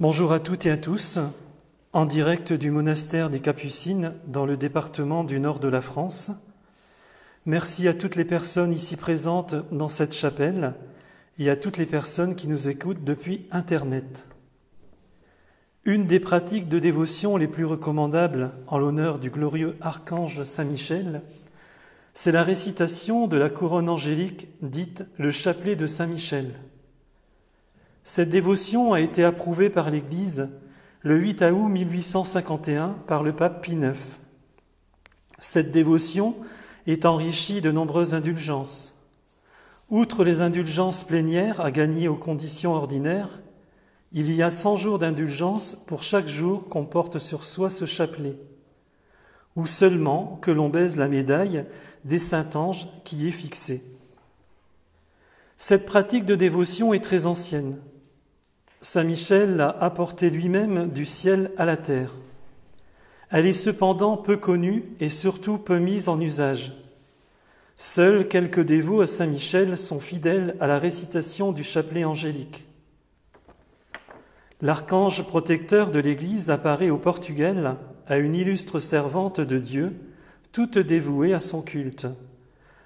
Bonjour à toutes et à tous, en direct du monastère des Capucines dans le département du nord de la France. Merci à toutes les personnes ici présentes dans cette chapelle et à toutes les personnes qui nous écoutent depuis Internet. Une des pratiques de dévotion les plus recommandables en l'honneur du glorieux archange Saint-Michel, c'est la récitation de la couronne angélique dite le chapelet de Saint-Michel. Cette dévotion a été approuvée par l'Église le 8 août 1851 par le pape Pie IX. Cette dévotion est enrichie de nombreuses indulgences. Outre les indulgences plénières à gagner aux conditions ordinaires, il y a 100 jours d'indulgence pour chaque jour qu'on porte sur soi ce chapelet, ou seulement que l'on baise la médaille des saints anges qui y est fixée. Cette pratique de dévotion est très ancienne. Saint Michel l'a apportée lui-même du ciel à la terre. Elle est cependant peu connue et surtout peu mise en usage. Seuls quelques dévots à Saint Michel sont fidèles à la récitation du chapelet angélique. L'archange protecteur de l'Église apparaît au Portugal à une illustre servante de Dieu, toute dévouée à son culte,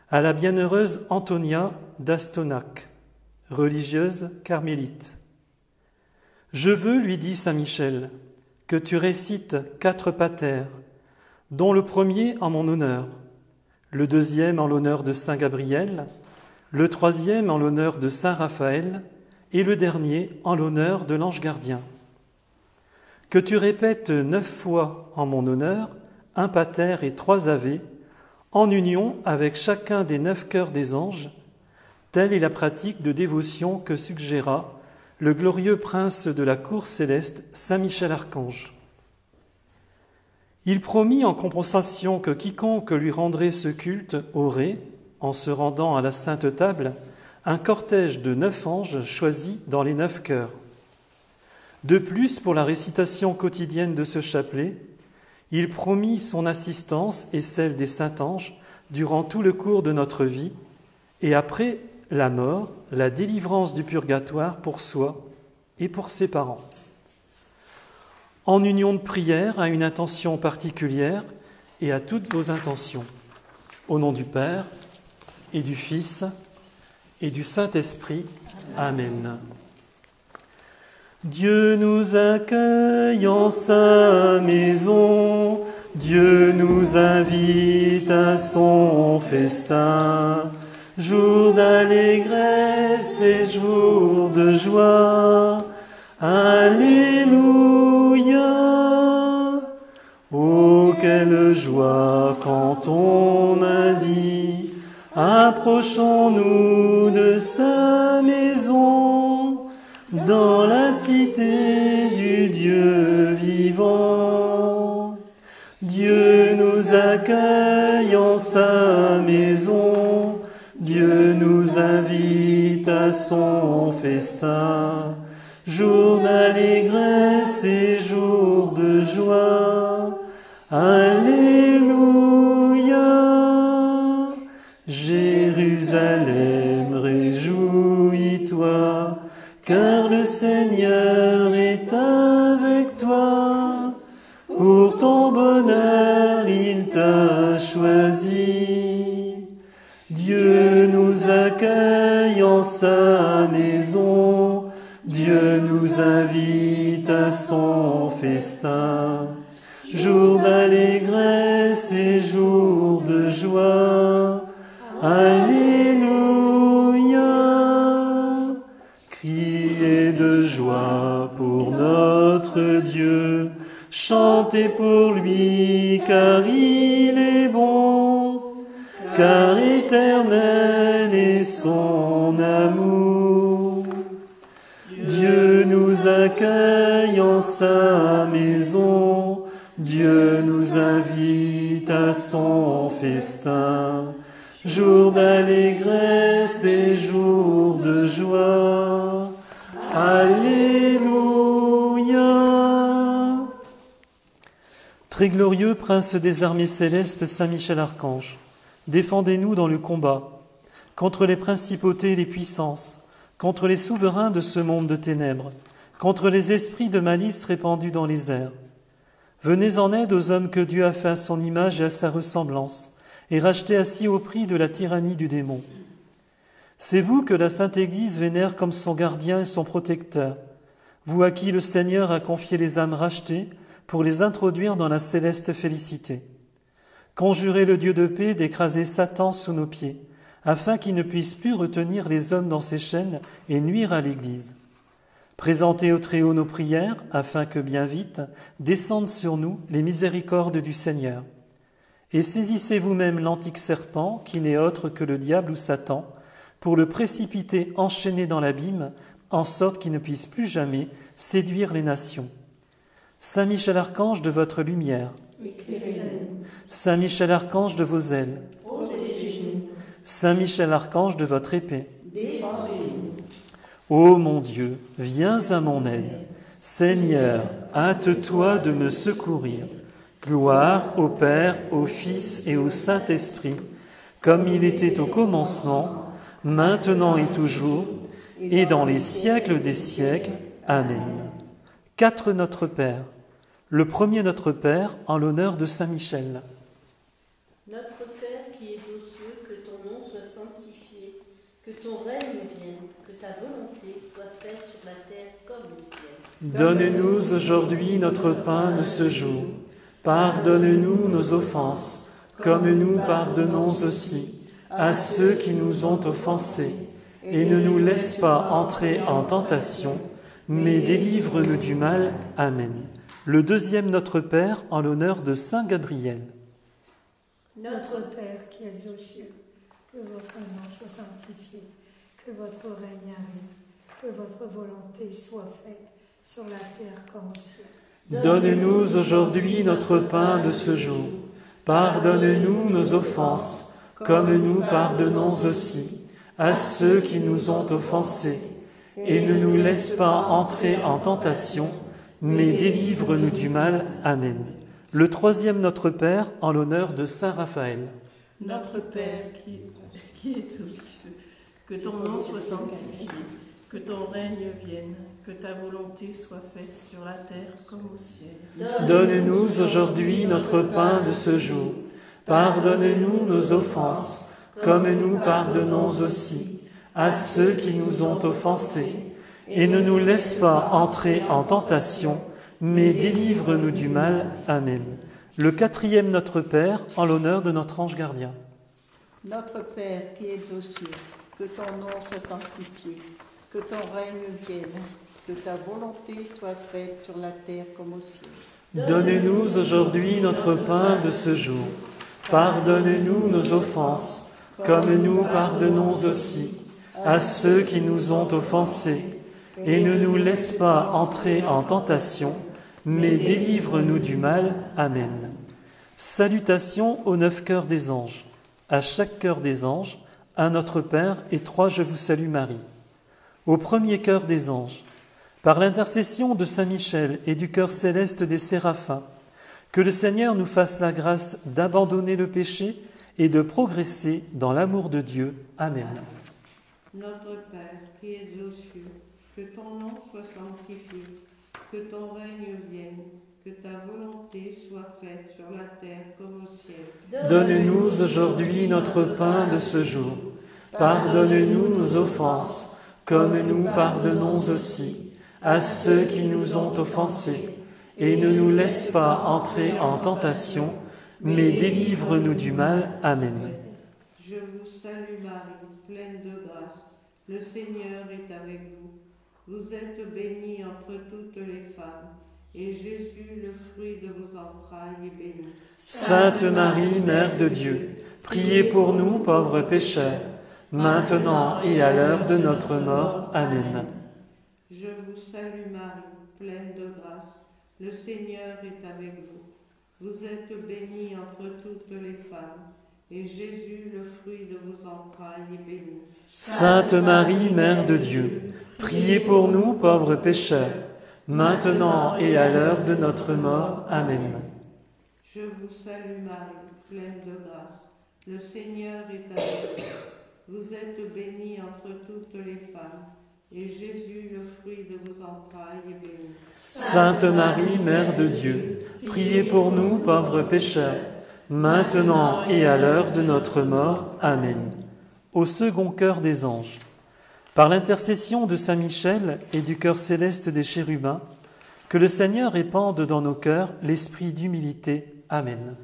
à la bienheureuse Antonia d'Astonac, religieuse carmélite. « Je veux, lui dit Saint Michel, que tu récites 4 patères, dont le premier en mon honneur, le deuxième en l'honneur de Saint Gabriel, le troisième en l'honneur de Saint Raphaël et le dernier en l'honneur de l'ange gardien. Que tu répètes 9 fois en mon honneur un pater et 3 ave, en union avec chacun des 9 chœurs des anges. Telle est la pratique de dévotion que suggéra le glorieux prince de la cour céleste, Saint Michel Archange. Il promit en compensation que quiconque lui rendrait ce culte aurait, en se rendant à la sainte table, un cortège de 9 anges choisis dans les 9 chœurs. De plus, pour la récitation quotidienne de ce chapelet, il promit son assistance et celle des saints anges durant tout le cours de notre vie et après la mort, la délivrance du purgatoire pour soi et pour ses parents. En union de prière à une intention particulière et à toutes vos intentions. Au nom du Père et du Fils et du Saint-Esprit. Amen. Dieu nous accueille en sa maison, Dieu nous invite à son festin. Jour d'allégresse et jour de joie, Alléluia. Oh, quelle joie quand on m'a dit, approchons-nous de sa maison, dans la cité du Dieu vivant. Dieu nous accueille en sa maison, Dieu nous invite à son festin, jour d'allégresse et jour de joie. Alléluia. Jérusalem, réjouis-toi, car le Seigneur est avec toi. Pour ton bonheur, il t'a choisi. Dieu nous accueille en sa maison, Dieu nous invite à son festin, jour d'allégresse et jour de joie. Alléluia. Criez de joie pour notre Dieu, chantez pour lui car il est bon. Car éternel est son amour. Dieu nous accueille en sa maison, Dieu nous invite à son festin, jour d'allégresse et jour de joie. Alléluia. Très glorieux prince des armées célestes, Saint Michel Archange, défendez-nous dans le combat, contre les principautés et les puissances, contre les souverains de ce monde de ténèbres, contre les esprits de malice répandus dans les airs. Venez en aide aux hommes que Dieu a fait à son image et à sa ressemblance, et rachetés à si haut prix de la tyrannie du démon. C'est vous que la Sainte Église vénère comme son gardien et son protecteur, vous à qui le Seigneur a confié les âmes rachetées pour les introduire dans la céleste félicité. Conjurez le Dieu de paix d'écraser Satan sous nos pieds, afin qu'il ne puisse plus retenir les hommes dans ses chaînes et nuire à l'Église. Présentez au Très-Haut nos prières, afin que bien vite descendent sur nous les miséricordes du Seigneur. Et saisissez vous-même l'antique serpent, qui n'est autre que le diable ou Satan, pour le précipiter enchaîné dans l'abîme, en sorte qu'il ne puisse plus jamais séduire les nations. Saint Michel Archange de votre lumière, éclairez-nous. Saint Michel Archange de vos ailes, Protégez-nous. Saint Michel Archange de votre épée. Défendez-nous. Ô mon Dieu, viens à mon aide. Seigneur, hâte-toi de me secourir. Gloire au Père, au Fils et au Saint-Esprit, comme il était au commencement, maintenant et toujours, et dans les siècles des siècles. Amen. 4 Notre Père. Le premier Notre Père en l'honneur de Saint Michel. Notre Père qui es aux cieux, que ton nom soit sanctifié, que ton règne vienne, que ta volonté soit faite sur la terre comme au ciel. Donne-nous aujourd'hui notre pain de ce jour. Pardonne-nous nos offenses, comme nous pardonnons aussi à ceux qui nous ont offensés. Et ne nous laisse pas entrer en tentation, mais délivre-nous du mal. Amen. Le deuxième Notre Père en l'honneur de Saint Gabriel. Notre Père qui es aux cieux, que votre nom soit sanctifié, que votre règne arrive, que votre volonté soit faite sur la terre comme au ciel. Donne-nous aujourd'hui notre pain de ce jour. Pardonne-nous nos offenses, comme nous pardonnons aussi à ceux qui nous ont offensés. Et ne nous laisse pas entrer en tentation, mais délivre-nous du mal. Amen. Le troisième Notre Père en l'honneur de Saint Raphaël. Notre Père qui es aux cieux, que ton nom soit sanctifié, que ton règne vienne, que ta volonté soit faite sur la terre comme au ciel. Donne-nous aujourd'hui notre pain de ce jour. Pardonne-nous nos offenses, comme nous pardonnons aussi à ceux qui nous ont offensés. Et ne nous laisse pas entrer en tentation, mais délivre-nous du mal. Amen. Le quatrième Notre Père en l'honneur de notre ange gardien. Notre Père qui es aux cieux, que ton nom soit sanctifié, que ton règne vienne, que ta volonté soit faite sur la terre comme au ciel. Donne-nous aujourd'hui notre pain de ce jour. Pardonne-nous nos offenses, comme nous pardonnons aussi à ceux qui nous ont offensés. Et ne nous laisse pas entrer en tentation, mais délivre-nous du mal. Amen. Salutations aux 9 cœurs des anges. À chaque cœur des anges, un Notre Père et 3 Je vous salue Marie. Au premier cœur des anges, par l'intercession de Saint Michel et du cœur céleste des séraphins, que le Seigneur nous fasse la grâce d'abandonner le péché et de progresser dans l'amour de Dieu. Amen. Notre Père qui es aux cieux, que ton nom soit sanctifié, que ton règne vienne, que ta volonté soit faite sur la terre comme au ciel. Donne-nous aujourd'hui notre pain de ce jour. Pardonne-nous nos offenses, comme nous pardonnons aussi à ceux qui nous ont offensés. Et ne nous laisse pas entrer en tentation, mais délivre-nous du mal. Amen. Je vous salue Marie, pleine de grâce. Le Seigneur est avec vous. Vous êtes bénie entre toutes les femmes, et Jésus, le fruit de vos entrailles, est béni. Sainte Marie, Mère de Dieu, priez pour nous pauvres pécheurs, maintenant et à l'heure de notre mort. Amen. Je vous salue Marie, pleine de grâce. Le Seigneur est avec vous. Vous êtes bénie entre toutes les femmes, et Jésus, le fruit de vos entrailles, est béni. Sainte Marie, Mère de Dieu, priez pour nous pauvres pécheurs, maintenant et à l'heure de notre mort. Amen. Je vous salue Marie, pleine de grâce. Le Seigneur est avec vous. Vous êtes bénie entre toutes les femmes, et Jésus, le fruit de vos entrailles est béni. Sainte Marie, Mère de Dieu, priez pour nous pauvres pécheurs, maintenant et à l'heure de notre mort. Amen. Au second cœur des anges, par l'intercession de Saint Michel et du cœur céleste des chérubins, que le Seigneur répande dans nos cœurs l'esprit d'humilité. Amen.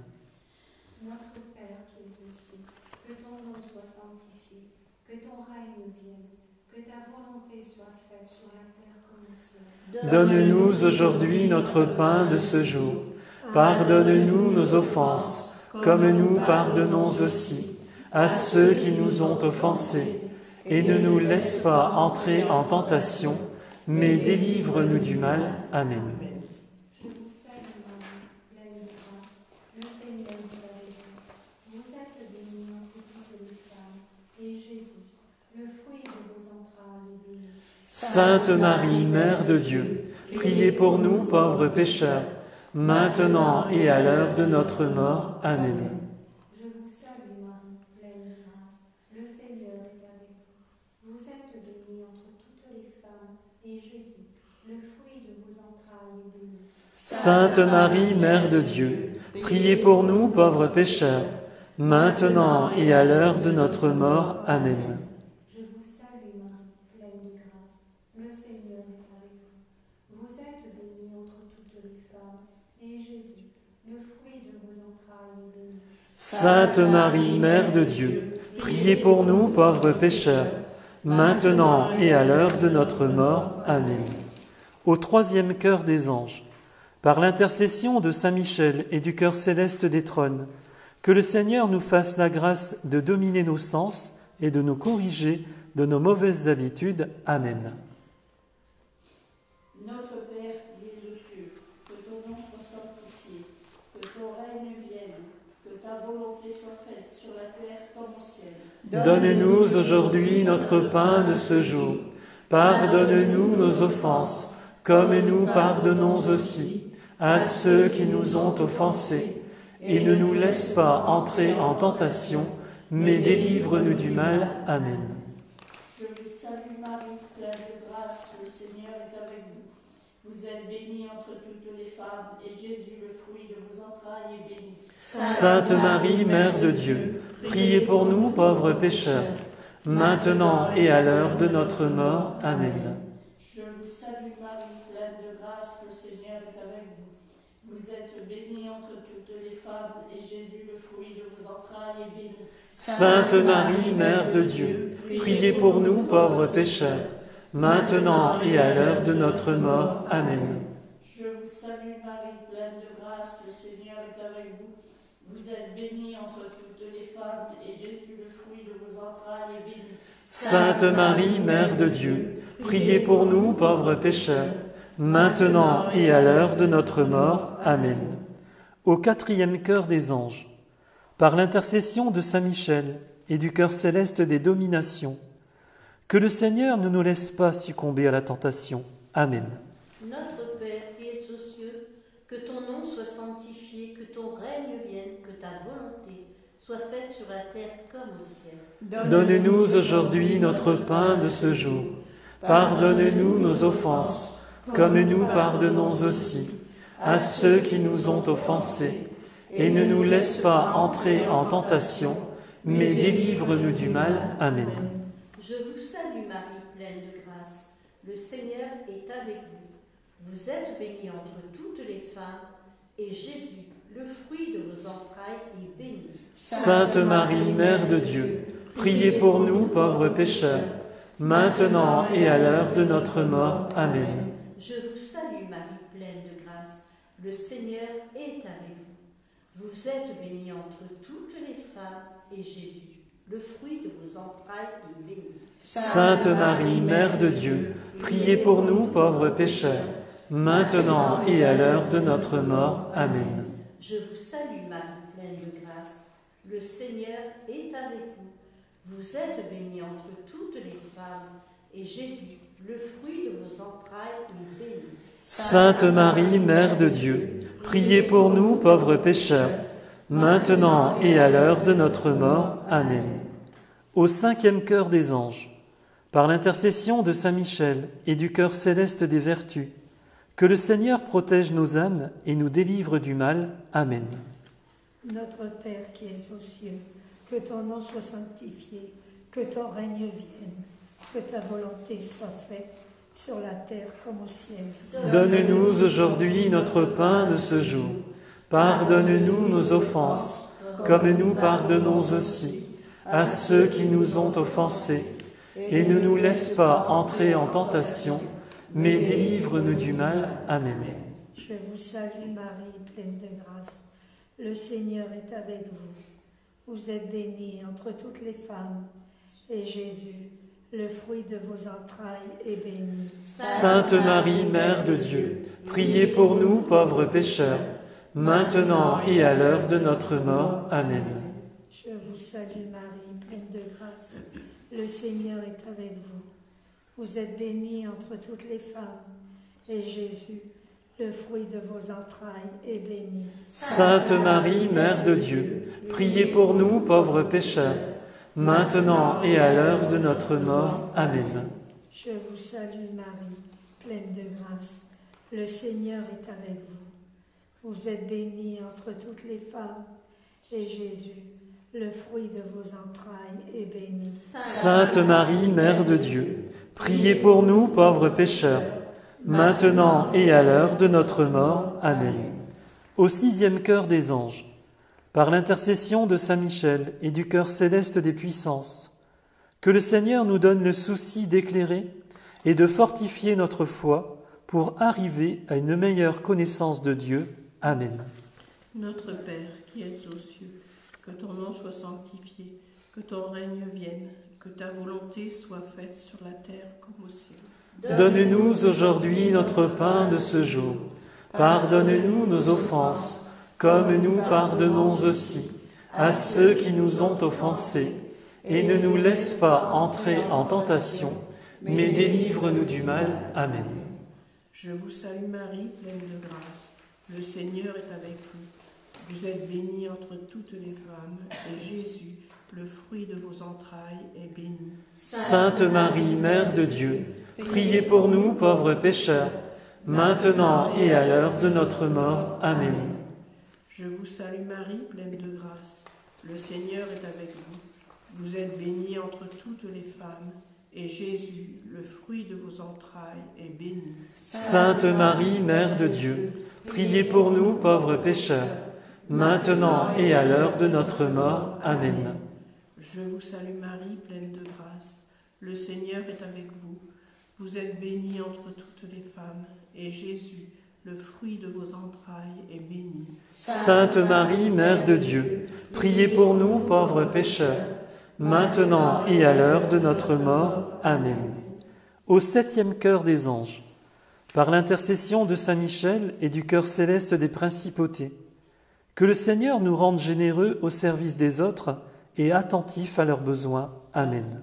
Notre Père qui es aux cieux, que ton nom soit sanctifié, que ton règne vienne, que ta volonté soit faite sur la terre comme au ciel. Donne-nous aujourd'hui notre pain de ce jour. Pardonne-nous nos offenses, comme nous pardonnons aussi à ceux qui nous ont offensés. Et ne nous laisse pas entrer en tentation, mais délivre-nous du mal. Amen. Je vous salue Marie, pleine de grâce, le Seigneur est avec vous. Vous êtes bénie entre toutes les femmes, et Jésus, le fruit de vos entrailles, est béni. Sainte Marie, Mère de Dieu, priez pour nous pauvres pécheurs, maintenant et à l'heure de notre mort. Amen. Je vous salue Marie, pleine de grâce, le Seigneur est avec vous. Vous êtes bénie entre toutes les femmes, et Jésus, le fruit de vos entrailles, est béni. Sainte Marie, Mère de Dieu, priez pour nous pauvres pécheurs, maintenant et à l'heure de notre mort. Amen. Je vous salue Marie, pleine de grâce, le Seigneur est avec vous. Vous êtes bénie entre toutes les femmes, et Jésus, le fruit de vos entrailles, est béni. Sainte Marie, Mère de Dieu, priez pour nous pauvres pécheurs, maintenant et à l'heure de notre mort. Amen. Au troisième cœur des anges, par l'intercession de Saint Michel et du cœur céleste des trônes, que le Seigneur nous fasse la grâce de dominer nos sens et de nous corriger de nos mauvaises habitudes. Amen. Notre Père qui es aux cieux, que ton nom soit sanctifié, que ton règne vienne, que ta volonté soit faite sur la terre comme au ciel. Donne-nous aujourd'hui notre pain de ce jour. Pardonne-nous nos offenses, comme nous pardonnons aussi à ceux qui nous ont offensés. Et ne nous laisse pas entrer en tentation, mais délivre-nous du mal. Amen. Je vous salue Marie, pleine de grâce, le Seigneur est avec vous. Vous êtes bénie entre toutes les femmes, et Jésus, le fruit de vos entrailles, est béni. Sainte Marie, Mère de Dieu, priez pour nous pauvres pécheurs, maintenant et à l'heure de notre mort. Amen. Je vous salue Marie, pleine de grâce, le Seigneur est avec vous. Vous êtes bénie entre toutes les femmes, et Jésus, le fruit de vos entrailles, est béni. Sainte Marie, Mère de Dieu, priez pour nous pauvres pécheurs, maintenant et à l'heure de notre mort. Amen. Je vous salue Marie, pleine de grâce, le Seigneur est avec vous. Vous êtes bénie entre toutes les femmes, et Jésus, le fruit de vos entrailles, est béni. Sainte Marie, Mère de Dieu, priez pour nous pauvres pécheurs, maintenant et à l'heure de notre mort. Amen. Au quatrième cœur des anges, par l'intercession de Saint Michel et du cœur céleste des dominations, que le Seigneur ne nous laisse pas succomber à la tentation. Amen. Notre Père qui es aux cieux, que ton nom soit sanctifié, que ton règne vienne, que ta volonté soit faite sur la terre comme au ciel. Donne-nous aujourd'hui notre pain de ce jour. Pardonne-nous nos offenses, comme nous pardonnons aussi à ceux qui nous ont offensés. Et ne nous laisse pas entrer en tentation, mais délivre-nous du mal. Amen. Je vous salue Marie, pleine de grâce. Le Seigneur est avec vous. Vous êtes bénie entre toutes les femmes, et Jésus, le fruit de vos entrailles, est béni. Sainte Marie, Mère de Dieu, priez pour nous pauvres pécheurs, maintenant et à l'heure de notre mort. Amen. Je vous salue Marie, pleine de grâce. Le Seigneur est avec vous. Vous êtes bénie entre toutes les femmes, et Jésus, le fruit de vos entrailles, est béni. Sainte Marie, Mère de Dieu, priez pour nous pauvres pécheurs, maintenant et à l'heure de notre mort. Amen. Je vous salue Marie, pleine de grâce. Le Seigneur est avec vous. Vous êtes bénie entre toutes les femmes, et Jésus, le fruit de vos entrailles, est béni. Sainte Marie, Mère de Dieu, priez pour nous pauvres pécheurs, maintenant et à l'heure de notre mort. Amen. Au cinquième cœur des anges, Par l'intercession de Saint Michel et du cœur céleste des vertus, que le Seigneur protège nos âmes et nous délivre du mal. Amen. Notre Père qui es aux cieux, que ton nom soit sanctifié, que ton règne vienne, que ta volonté soit faite sur la terre comme au ciel. Donne-nous aujourd'hui notre pain de ce jour. Pardonne-nous nos offenses, comme nous pardonnons aussi à ceux qui nous ont offensés. Et ne nous laisse pas entrer en tentation, mais délivre-nous du mal. Amen. Je vous salue Marie, pleine de grâce. Le Seigneur est avec vous. Vous êtes bénie entre toutes les femmes, et Jésus, le fruit de vos entrailles, est béni. Sainte Marie, Mère de Dieu, priez pour nous pauvres pécheurs, maintenant et à l'heure de notre mort. Amen. Je vous salue Marie, pleine de grâce. Le Seigneur est avec vous. Vous êtes bénie entre toutes les femmes, et Jésus, le fruit de vos entrailles, est béni. Sainte Marie, Mère de Dieu, priez pour nous pauvres pécheurs, maintenant et à l'heure de notre mort. Amen. Je vous salue Marie, pleine de grâce. Le Seigneur est avec vous. Vous êtes bénie entre toutes les femmes, et Jésus, le fruit de vos entrailles, est béni. Sainte Marie, Mère de Dieu, priez pour nous pauvres pécheurs, maintenant et à l'heure de notre mort. Amen. Au 6e chœur des anges, par l'intercession de Saint Michel et du cœur céleste des puissances, que le Seigneur nous donne le souci d'éclairer et de fortifier notre foi pour arriver à une meilleure connaissance de Dieu. Amen. Notre Père qui es aux cieux, que ton nom soit sanctifié, que ton règne vienne, que ta volonté soit faite sur la terre comme au ciel. Donne-nous aujourd'hui notre pain de ce jour. Pardonne-nous nos offenses, comme nous pardonnons aussi à ceux qui nous ont offensés. Et ne nous laisse pas entrer en tentation, mais délivre-nous du mal. Amen. Je vous salue Marie, pleine de grâce. Le Seigneur est avec vous. Vous êtes bénie entre toutes les femmes, et Jésus, le fruit de vos entrailles, est béni. Sainte Marie, Mère de Dieu, priez pour nous pauvres pécheurs, maintenant et à l'heure de notre mort. Amen. Je vous salue Marie, pleine de grâce. Le Seigneur est avec vous. Vous êtes bénie entre toutes les femmes, et Jésus, le fruit de vos entrailles, est béni. Sainte Marie, Mère de Dieu, priez pour nous pauvres pécheurs, maintenant et à l'heure de notre mort. Amen. Je vous salue Marie, pleine de grâce. Le Seigneur est avec vous. Vous êtes bénie entre toutes les femmes, et Jésus, le fruit de vos entrailles, est béni. Sainte Marie, Mère de Dieu, priez pour nous pauvres pécheurs, maintenant et à l'heure de notre mort. Amen. Au 7e chœur des anges, par l'intercession de Saint Michel et du cœur céleste des principautés, que le Seigneur nous rende généreux au service des autres et attentifs à leurs besoins. Amen.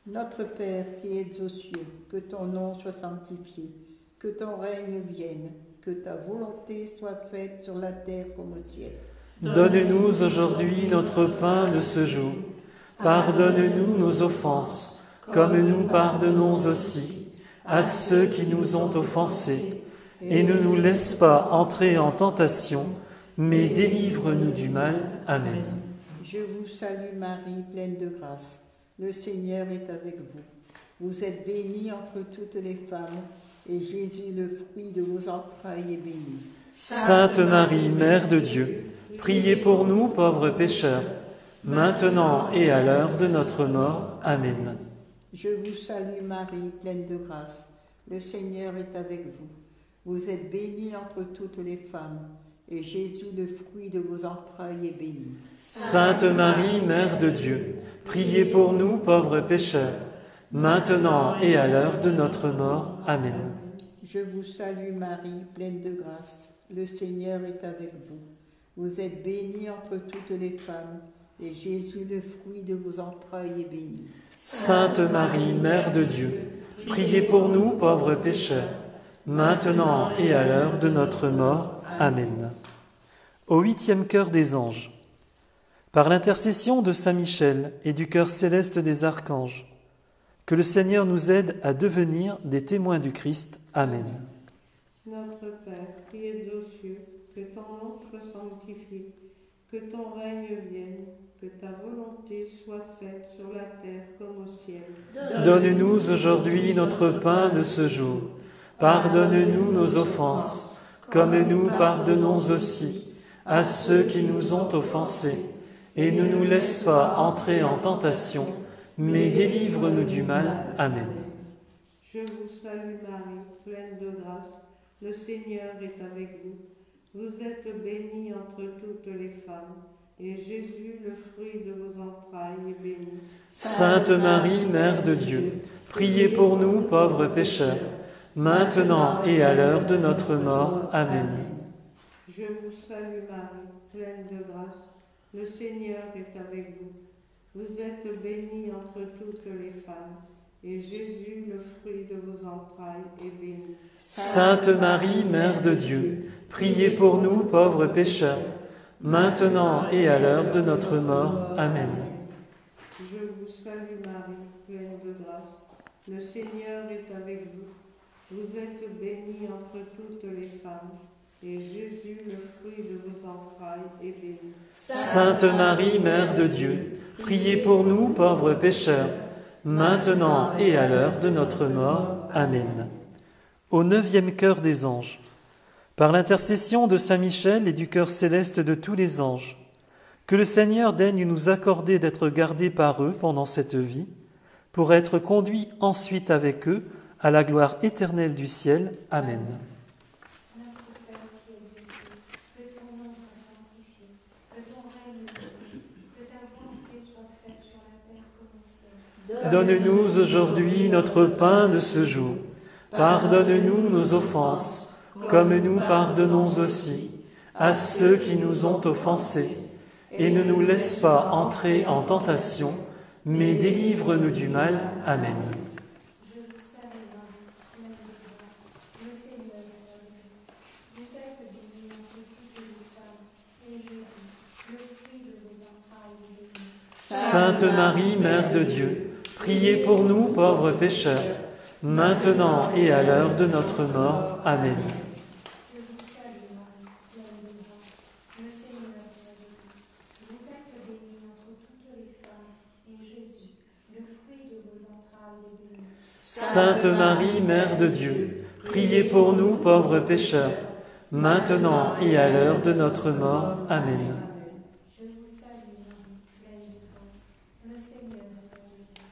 Notre Père qui es aux cieux, que ton nom soit sanctifié, que ton règne vienne, que ta volonté soit faite sur la terre comme au ciel. Donne-nous aujourd'hui notre pain de ce jour. Pardonne-nous nos offenses, comme nous pardonnons aussi à ceux qui nous ont offensés. Et ne nous laisse pas entrer en tentation, mais délivre-nous du mal. Amen. Je vous salue Marie, pleine de grâce. Le Seigneur est avec vous. Vous êtes bénie entre toutes les femmes, et Jésus, le fruit de vos entrailles, est béni. Sainte Marie, Mère de Dieu, priez pour nous pauvres pécheurs, maintenant et à l'heure de notre mort. Amen. Je vous salue Marie, pleine de grâce. Le Seigneur est avec vous. Vous êtes bénie entre toutes les femmes, et Jésus, le fruit de vos entrailles, est béni. Sainte Marie, Mère de Dieu, priez pour nous pauvres pécheurs, maintenant et à l'heure de notre mort. Amen. Je vous salue Marie, pleine de grâce. Le Seigneur est avec vous. Vous êtes bénie entre toutes les femmes, et Jésus, le fruit de vos entrailles, est béni. Sainte Marie, Mère de Dieu, priez pour nous pauvres pécheurs, maintenant et à l'heure de notre mort. Amen. Au 8e chœur des anges, par l'intercession de Saint Michel et du cœur céleste des archanges, Que le Seigneur nous aide à devenir des témoins du Christ. Amen. Notre Père, qui es aux cieux, que ton nom soit sanctifié, que ton règne vienne, que ta volonté soit faite sur la terre comme au ciel. Donne-nous aujourd'hui notre pain de ce jour. Pardonne-nous nos offenses, comme nous pardonnons aussi à ceux qui nous ont offensés. Et ne nous laisse pas entrer en tentation, mais délivre-nous du mal. Amen. Je vous salue Marie, pleine de grâce, le Seigneur est avec vous. Vous êtes bénie entre toutes les femmes, et Jésus, le fruit de vos entrailles, est béni. Sainte Marie, Mère de Dieu, priez pour nous pauvres pécheurs, maintenant et à l'heure de notre mort. Amen. Je vous salue Marie, pleine de grâce, le Seigneur est avec vous. Vous êtes bénie entre toutes les femmes, et Jésus, le fruit de vos entrailles, est béni. Sainte Marie, Mère de Dieu, priez pour nous pauvres pécheurs, maintenant et à l'heure de notre mort. Amen. Je vous salue Marie, pleine de grâce, le Seigneur est avec vous. Vous êtes bénie entre toutes les femmes, et Jésus, le fruit de vos entrailles, est béni. Sainte Marie, Mère de Dieu, priez pour nous pauvres pécheurs, maintenant et à l'heure de notre mort. Amen. Au 9e chœur des anges, par l'intercession de Saint Michel et du cœur céleste de tous les anges, que le Seigneur daigne nous accorder d'être gardés par eux pendant cette vie, pour être conduits ensuite avec eux à la gloire éternelle du ciel. Amen. Notre Père qui es aux cieux, que ton nom soit sanctifié, que ton règne vienne, que ta volonté soit faite sur la terre comme au ciel. Donne-nous aujourd'hui notre pain de ce jour. Pardonne-nous nos offenses, comme nous pardonnons aussi à ceux qui nous ont offensés. Et ne nous laisse pas entrer en tentation, mais délivre-nous du mal. Amen. Je vous salue Marie, pleine de grâce, le Seigneur est avec vous. Vous êtes bénie entre toutes les femmes, et Jésus, le fruit de vos entrailles, est béni. Sainte Marie, Mère de Dieu, priez pour nous pauvres pécheurs, maintenant et à l'heure de notre mort. Amen. Je vous salue Marie, pleine de grâce, le Seigneur est avec vous. Vous êtes bénie entre toutes les femmes, et Jésus, le fruit de vos entrailles, est béni. Sainte Marie, Mère de Dieu, priez pour nous pauvres pécheurs, maintenant et à l'heure de notre mort. Amen. Je vous salue Marie, pleine de grâce, le Seigneur est avec vous.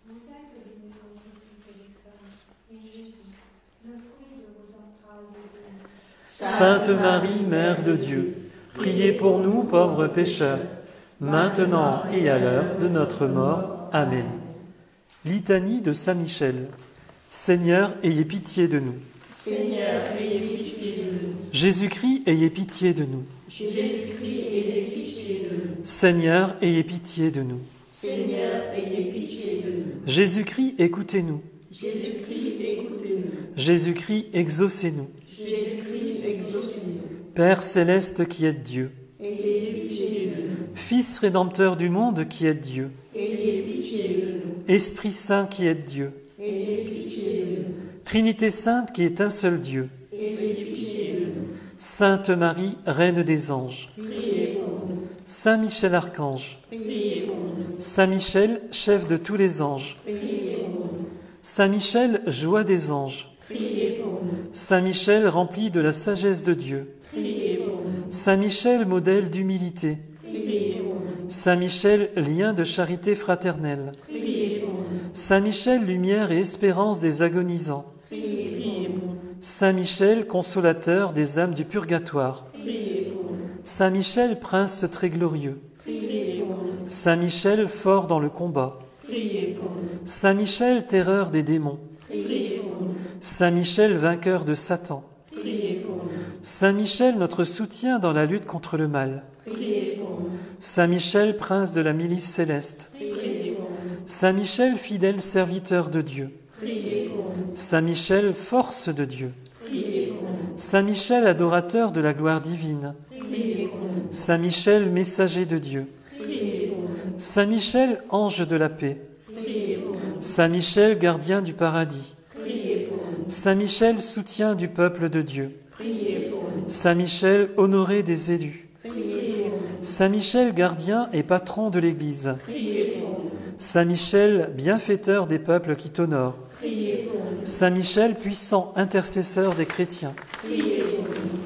Vous êtes bénie entre toutes les femmes, et Jésus, le fruit de vos entrailles, est béni. Sainte Marie, Mère de Dieu, priez pour nous pauvres pécheurs, maintenant et à l'heure de notre mort. Amen. Litanie de Saint Michel. Seigneur, ayez pitié de nous. Seigneur, ayez pitié de nous. Jésus-Christ, ayez pitié de nous. Jésus-Christ, ayez pitié de nous. Seigneur, ayez pitié de nous. Seigneur, ayez pitié de nous. Jésus-Christ, écoutez-nous. Jésus-Christ, écoutez-nous. Jésus-Christ, exaucez-nous. Jésus-Christ, exaucez-nous. Père céleste qui êtes Dieu, Ayez pitié de nous. Fils rédempteur du monde qui êtes Dieu, Ayez pitié de nous. Esprit Saint qui êtes Dieu, Ayez pitié de nous. Trinité Sainte qui est un seul Dieu, Ayez pitié de nous. Sainte Marie, Reine des anges, Priez pour nous. Saint Michel Archange, Priez pour nous. Saint Michel, chef de tous les anges, Priez pour nous. Saint Michel, joie des anges, Priez pour nous. Saint Michel, rempli de la sagesse de Dieu, Priez pour nous. Saint Michel, modèle d'humilité, Priez pour nous. Saint Michel, lien de charité fraternelle, Priez pour nous. Saint Michel, lumière et espérance des agonisants, Priez pour nous. Saint Michel, consolateur des âmes du purgatoire, Priez pour nous. Saint Michel, prince très glorieux, Priez pour nous. Saint Michel, fort dans le combat, Priez pour nous. Saint Michel, terreur des démons, Priez pour nous. Saint Michel, vainqueur de Satan, Priez pour nous. Saint Michel, notre soutien dans la lutte contre le mal, Priez pour nous. Saint Michel, prince de la milice céleste, Priez pour nous. Saint Michel, fidèle serviteur de Dieu, Priez pour nous. Saint Michel, force de Dieu, Priez pour nous. Saint Michel, adorateur de la gloire divine, Priez pour nous. Saint Michel, messager de Dieu, Priez pour nous. Saint Michel, ange de la paix, Priez pour nous. Saint Michel, gardien du paradis. Priez pour nous. Saint Michel, soutien du peuple de Dieu. Priez pour nous. Saint Michel, honoré des élus. Priez pour nous. Saint Michel, gardien et patron de l'Église. Priez pour nous. Saint Michel, bienfaiteur des peuples qui t'honorent. Priez pour nous. Saint Michel, puissant intercesseur des chrétiens. Priez pour nous.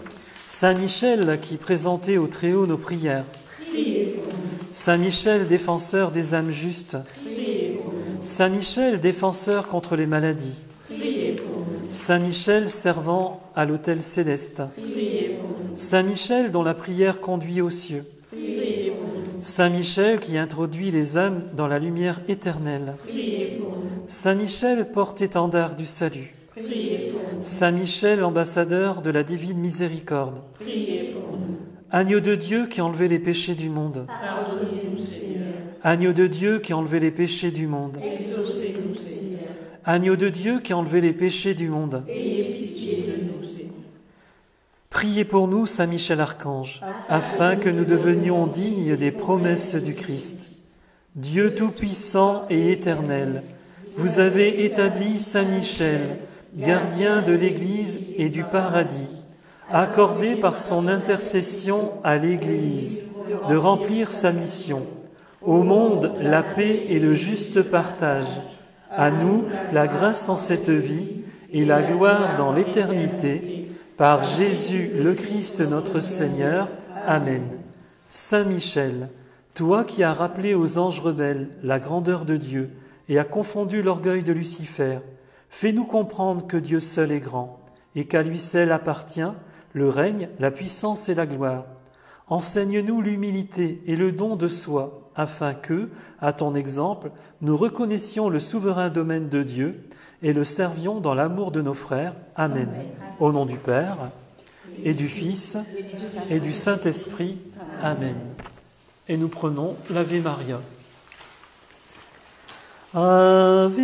Saint Michel, qui présentait au Très-Haut nos prières. Priez pour nous. Saint Michel, défenseur des âmes justes. Priez pour nous. Saint Michel, défenseur contre les maladies. Priez pour nous. Saint Michel, servant à l'autel céleste. Priez pour nous. Saint Michel, dont la prière conduit aux cieux. Priez pour nous. Saint Michel, qui introduit les âmes dans la lumière éternelle. Priez pour nous. Saint Michel, porte-étendard du salut. Priez pour nous. Saint Michel, ambassadeur de la divine miséricorde. Priez pour nous. Agneau de Dieu qui enlevait les péchés du monde. Pardonnez-nous, Seigneur. Agneau de Dieu qui enlevait les péchés du monde. Exaucez-nous, Seigneur. Agneau de Dieu qui enlevait les péchés du monde. Ayez pitié de nous, Seigneur. Priez pour nous, Saint Michel Archange, afin que nous devenions dignes des promesses du Christ. Dieu Tout-Puissant et Éternel, vous avez établi Saint Michel, gardien de l'Église et du paradis, accordé par son intercession à l'Église de remplir sa mission. Au monde, la paix et le juste partage. À nous, la grâce en cette vie et la gloire dans l'éternité. Par Jésus le Christ notre Seigneur. Amen. Saint Michel, toi qui as rappelé aux anges rebelles la grandeur de Dieu et as confondu l'orgueil de Lucifer, fais-nous comprendre que Dieu seul est grand et qu'à lui seul appartient le règne, la puissance et la gloire. Enseigne-nous l'humilité et le don de soi, afin que, à ton exemple, nous reconnaissions le souverain domaine de Dieu et le servions dans l'amour de nos frères. Amen. Au nom du Père, et du Fils, et du Saint-Esprit. Amen. Et nous prenons l'Ave Maria. Ave,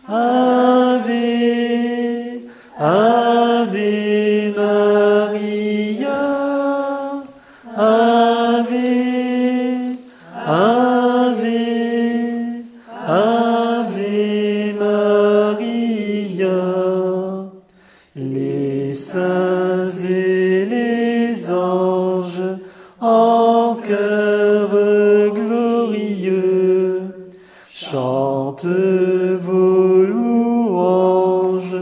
Ave, Ave Maria, Ave, Ave, Ave Maria. Les saints et les anges en chœur glorieux chantent vos louanges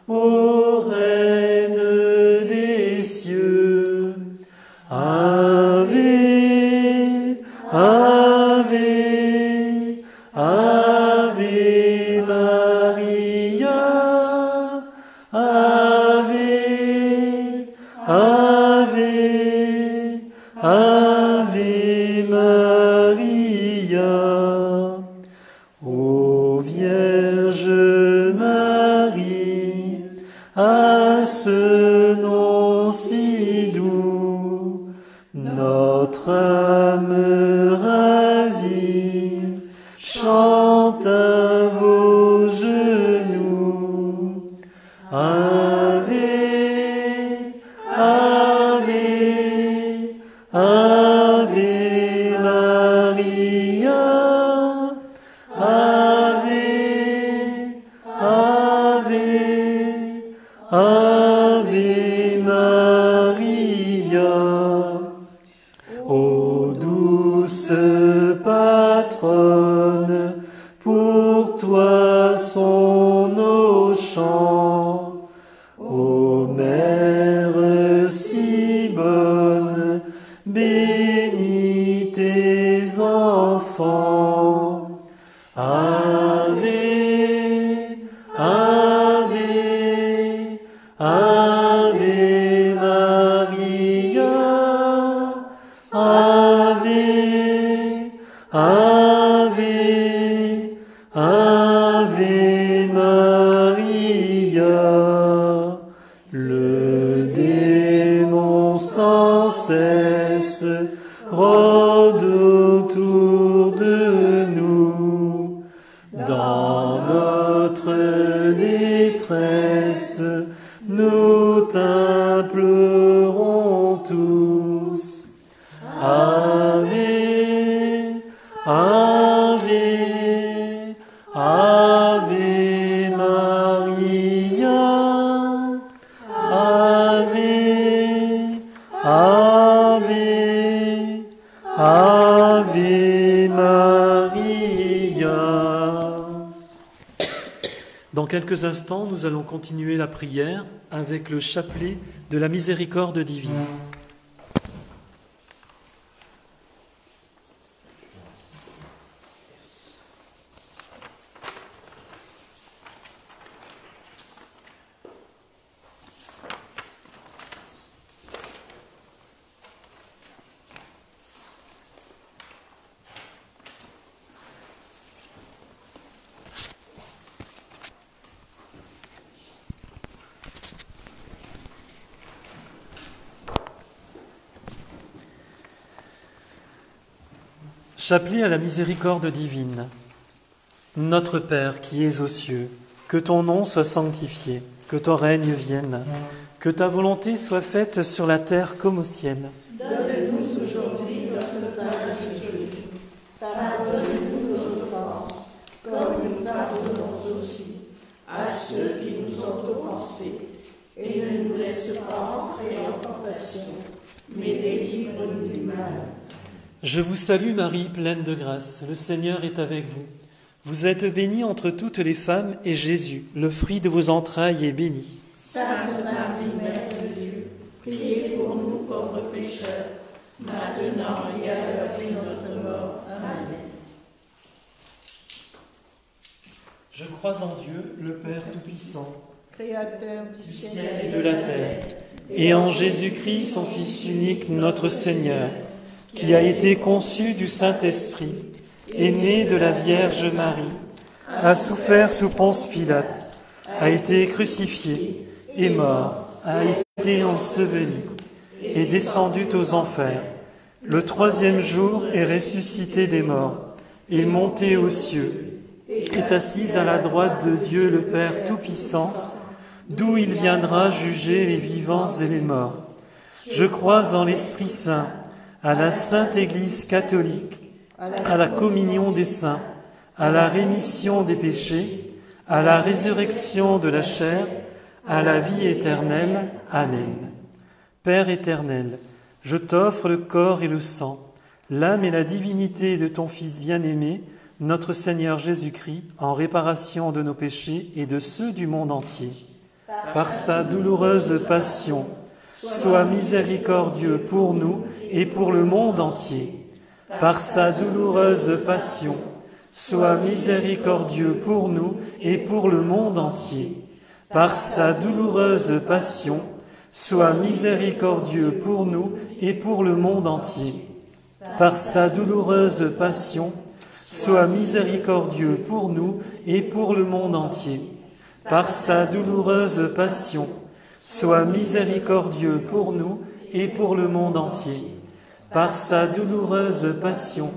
ô Reine des cieux. Ave, Ave, Ave Maria, Ave, Ave, Ave Maria. Ô Vierge Marie, à ce nom si doux, notre âme ravie chante à vos genoux. Ave, Ave, Ave Maria, Ave, Ave, Ave Maria. Ô douce patronne, pour toi sont nos chants. Ô Mère si bonne, bénis tes enfants. Ave, Ave, Ave Maria, Ave, Ave, Ave Maria. Le démon sans cesse rôde autour de nous. Dans notre détresse, nous t'implorons tous. Ave, Ave, quelques instants, nous allons continuer la prière avec le chapelet de la miséricorde divine. Chapelet à la miséricorde divine. Notre Père qui es aux cieux, que ton nom soit sanctifié, que ton règne vienne, que ta volonté soit faite sur la terre comme au ciel. Donne-nous aujourd'hui notre pain de ce jour. Pardonne-nous nos offenses, comme nous pardonnons aussi à ceux qui nous ont offensés. Et ne nous laisse pas entrer en tentation, mais délivre-nous du mal. Je vous salue Marie, pleine de grâce, le Seigneur est avec vous. Vous êtes bénie entre toutes les femmes, et Jésus, le fruit de vos entrailles, est béni. Sainte Marie, Mère de Dieu, priez pour nous pauvres pécheurs, maintenant et à l'heure de notre mort. Amen. Je crois en Dieu, le Père Tout-Puissant, Créateur du ciel et de la terre, et en Jésus-Christ, son Fils unique, notre Seigneur, qui a été conçu du Saint-Esprit, est né de la Vierge Marie, a souffert sous Ponce Pilate, a été crucifié, est mort, a été enseveli, est descendu aux enfers. Le troisième jour est ressuscité des morts, est monté aux cieux, est assis à la droite de Dieu le Père Tout-Puissant, d'où il viendra juger les vivants et les morts. Je crois en l'Esprit Saint, à la Sainte Église catholique, à la communion des saints, à la rémission des péchés, à la résurrection de la chair, à la vie éternelle. Amen. Père éternel, je t'offre le corps et le sang, l'âme et la divinité de ton Fils bien-aimé, notre Seigneur Jésus-Christ, en réparation de nos péchés et de ceux du monde entier. Par sa douloureuse passion, sois miséricordieux pour nous et pour le monde entier. Par sa douloureuse passion, sois miséricordieux pour nous et pour le monde entier. Par sa douloureuse passion, sois miséricordieux pour nous et pour le monde entier. Par sa douloureuse passion, sois miséricordieux pour nous et pour le monde entier. Par sa douloureuse passion, sois miséricordieux pour nous et pour le monde entier. Par sa douloureuse passion,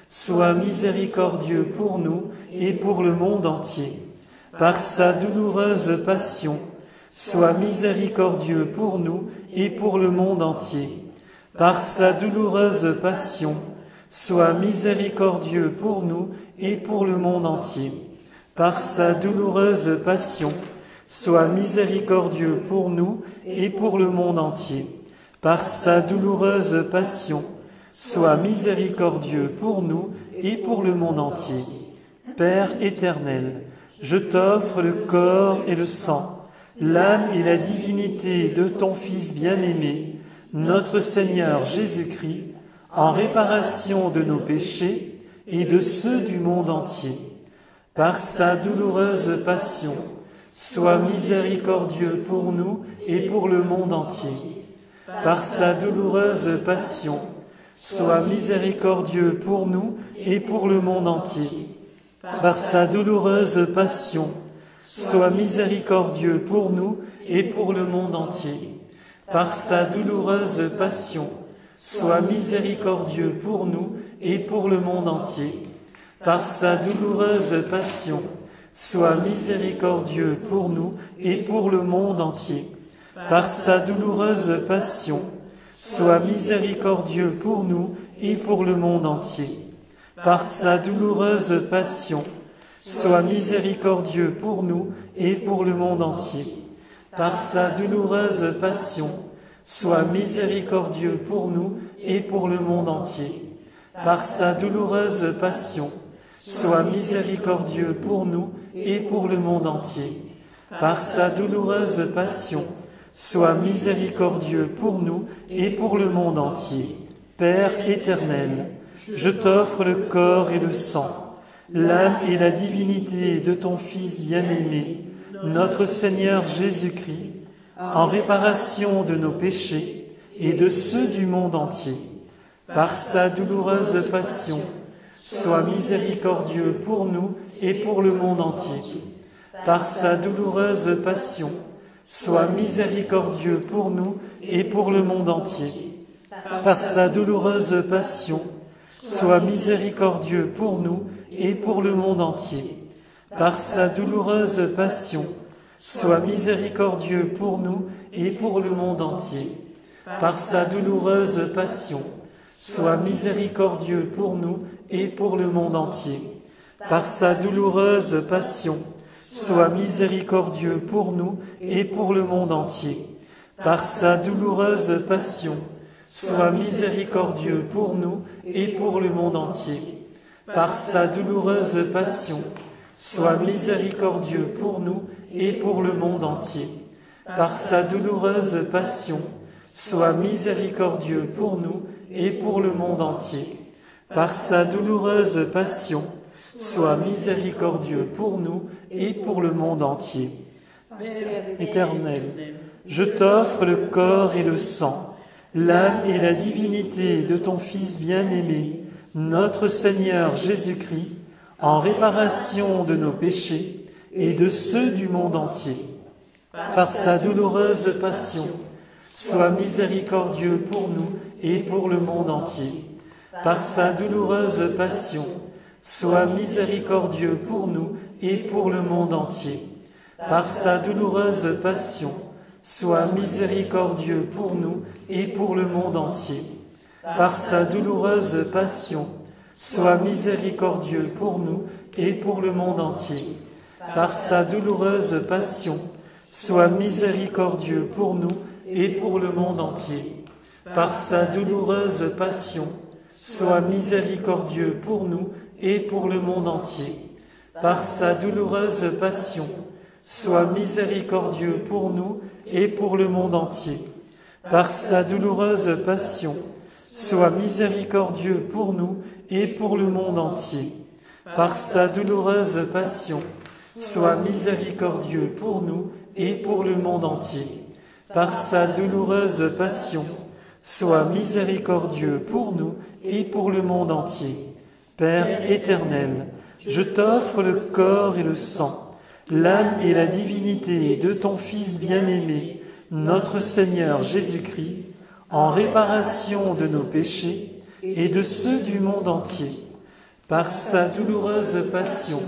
sois miséricordieux pour nous et pour le monde entier. Par sa douloureuse passion, sois miséricordieux pour nous et pour le monde entier. Par sa douloureuse passion, sois miséricordieux pour nous et pour le monde entier. Par sa douloureuse passion, sois miséricordieux pour nous et pour le monde entier. Par sa douloureuse passion, sois miséricordieux pour nous et pour le monde entier. Père éternel, je t'offre le corps et le sang, l'âme et la divinité de ton Fils bien-aimé, notre Seigneur Jésus-Christ, en réparation de nos péchés et de ceux du monde entier. Par sa douloureuse passion, sois miséricordieux pour nous et pour le monde entier. Par sa douloureuse passion, sois miséricordieux pour nous et pour le monde entier. Par sa douloureuse passion, sois miséricordieux pour nous et pour le monde entier. Par sa douloureuse passion, sois miséricordieux pour nous et pour le monde entier. Par sa douloureuse passion, sois miséricordieux pour nous et pour le monde entier. Par sa douloureuse passion, sois miséricordieux pour nous et pour le monde entier. Par sa douloureuse passion, sois miséricordieux pour nous et pour le monde entier. Par sa douloureuse passion, sois miséricordieux pour nous et pour le monde entier. Par sa douloureuse passion, sois miséricordieux pour nous et pour le monde entier. par sa douloureuse passion, sois miséricordieux pour nous et pour le monde entier. Père éternel, je t'offre le corps et le sang, l'âme et la divinité de ton Fils bien-aimé, notre Seigneur Jésus-Christ, en réparation de nos péchés et de ceux du monde entier. Par sa douloureuse passion, sois miséricordieux pour nous et pour le monde entier. Par sa douloureuse passion, sois miséricordieux pour nous et pour le monde entier. Par sa douloureuse passion, sois miséricordieux pour nous et pour le monde entier. Par sa douloureuse passion, sois miséricordieux pour nous et pour le monde entier. Par sa douloureuse passion, sois miséricordieux pour nous et pour le monde entier. Par sa douloureuse passion, sois miséricordieux pour nous et pour le monde entier. Par sa douloureuse passion, sois miséricordieux pour nous et pour le monde entier. Par sa douloureuse passion, sois miséricordieux pour nous et pour le monde entier. Par sa douloureuse passion, sois miséricordieux pour nous et pour le monde entier. Par sa douloureuse passion, sois miséricordieux pour nous et pour le monde entier. Éternel, je t'offre le corps et le sang, l'âme et la divinité de ton Fils bien-aimé, notre Seigneur Jésus-Christ, en réparation de nos péchés et de ceux du monde entier. Par sa douloureuse passion, sois miséricordieux pour nous et pour le monde entier. Par sa douloureuse passion, sois miséricordieux pour nous et pour le monde entier. Par sa douloureuse passion, sois miséricordieux pour nous et pour le monde entier. Par sa douloureuse passion, sois miséricordieux pour nous et pour le monde entier. Par sa douloureuse passion, sois miséricordieux pour nous et pour le monde entier. Par sa douloureuse passion, sois miséricordieux pour nous et pour le monde entier. Par sa douloureuse passion, sois miséricordieux pour nous et pour le monde entier. Par sa douloureuse passion, sois miséricordieux pour nous et pour le monde entier. Par sa douloureuse passion, sois miséricordieux pour nous et pour le monde entier. Par sa douloureuse passion, sois miséricordieux pour nous et pour le monde entier. Père éternel, je t'offre le corps et le sang, l'âme et la divinité de ton Fils bien-aimé, notre Seigneur Jésus-Christ, en réparation de nos péchés et de ceux du monde entier. Par sa douloureuse passion,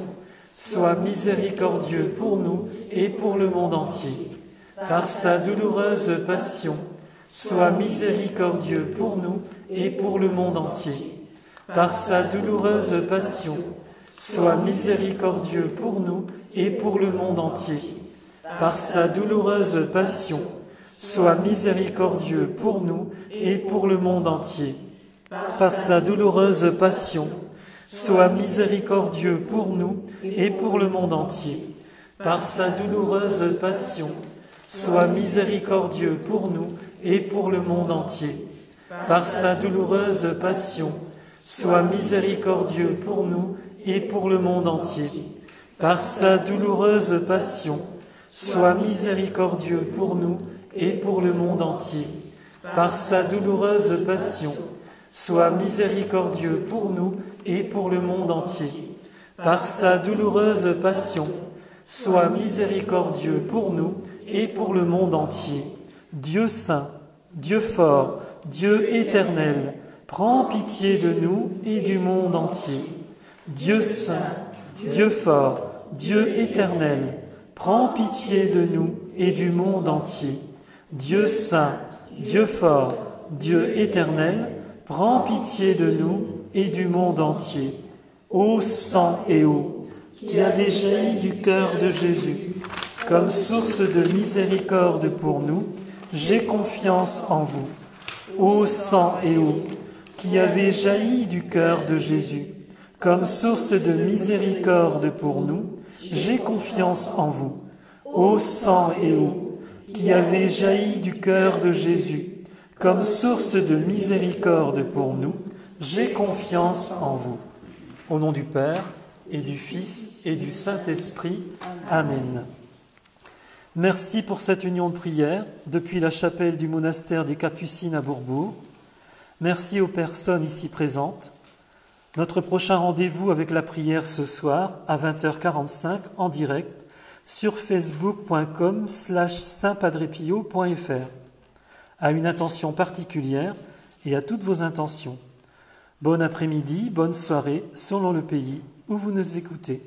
sois miséricordieux pour nous et pour le monde entier. Par sa douloureuse passion, sois miséricordieux pour nous et pour le monde entier. Par sa douloureuse passion, sois miséricordieux pour nous et pour le monde entier. Par sa douloureuse passion, sois miséricordieux pour nous et pour le monde entier. Par sa douloureuse passion, sois miséricordieux pour nous et pour le monde entier. Par sa douloureuse passion, sois miséricordieux pour nous et pour le monde entier. Par sa douloureuse passion, sois miséricordieux pour nous et pour le monde entier. Par sa douloureuse passion, sois miséricordieux pour nous et pour le monde entier. Par sa douloureuse passion, sois miséricordieux pour nous et pour le monde entier. Par sa douloureuse passion, sois miséricordieux pour nous et pour le monde entier. Dieu saint, Dieu fort, Dieu éternel, prends pitié de nous et du monde entier. Dieu saint, Dieu fort, Dieu éternel, prends pitié de nous et du monde entier. Dieu saint, Dieu fort, Dieu éternel, prends pitié de nous et du monde entier. Ô sang et eau, qui avez jailli du cœur de Jésus, comme source de miséricorde pour nous, j'ai confiance en vous. Ô sang et eau, qui avez jailli du cœur de Jésus, comme source de miséricorde pour nous, j'ai confiance en vous. ô sang et eau, qui avez jailli du cœur de Jésus, comme source de miséricorde pour nous, j'ai confiance en vous. Au nom du Père, et du Fils, et du Saint-Esprit. Amen. Merci pour cette union de prière depuis la chapelle du monastère des Capucines à Bourbourg. Merci aux personnes ici présentes. Notre prochain rendez-vous avec la prière ce soir à 20h45 en direct sur facebook.com/saintpadrepio.fr à une intention particulière et à toutes vos intentions. Bon après-midi, bonne soirée selon le pays où vous nous écoutez.